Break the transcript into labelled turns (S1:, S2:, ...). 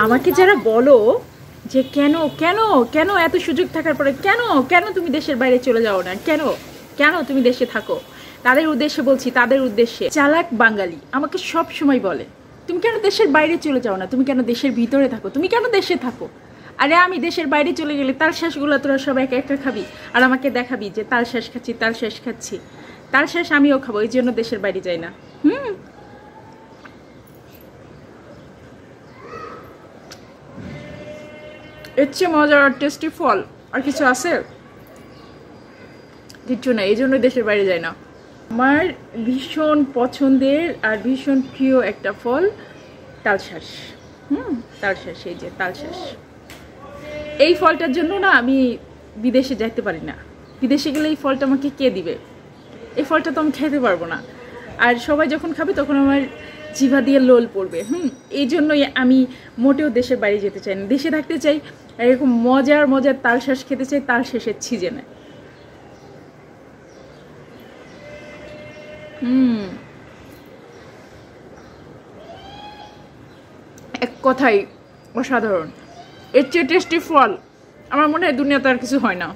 S1: আমাকে যারা বলো যে কেন কেন কেন এত সুযোগ থাকার পরে কেন কেন তুমি দেশের বাইরে চলে যাও না, কেন কেন তুমি দেশে থাকো, তাদের উদ্দেশ্যে বলছি, তাদের উদ্দেশ্যে চালাক বাঙালি আমাকে সব সময় বলে তুমি কেন দেশের বাইরে চলে যাও না, তুমি কেন দেশের ভিতরে থাকো, তুমি কেন দেশে থাকো। আরে আমি দেশের বাইরে চলে গেলে তাল শ্বাসগুলো তোরা সব একা একা খাবি আর আমাকে দেখাবি যে তাল শ্বাস খাচ্ছি, তাল শ্বাস খাচ্ছি। তাল শ্বাস আমিও খাবো, এই জন্য দেশের বাইরে যাই না। এর চেয়ে মজার আর টেস্টি ফল আর কিছু আছে? কিচ্ছু না, এই জন্য দেশের বাইরে যায় না। আমার ভীষণ পছন্দের আর ভীষণ প্রিয় একটা ফল তালশাঁস। তালশাঁস, এই যে তালশাঁস, এই ফলটার জন্য না আমি বিদেশে যাইতে পারি না। বিদেশে গেলে এই ফলটা আমাকে কে দিবে? এই ফলটা তো আমি খেতে পারবো না। আর সবাই যখন খাবে তখন আমার জিভা দিয়ে লোল পড়বে। এই জন্যই আমি মোটেও দেশের বাইরে যেতে চাই না। দেশে থাকতে চাই, এরকম মজার মজার তালশাঁস খেতে চাই, তালশাঁসের সিজনে। এক কথাই অসাধারণ। এর চেয়ে টেস্টি ফল আমার মনে হয় দুনিয়াতে আর কিছু হয় না।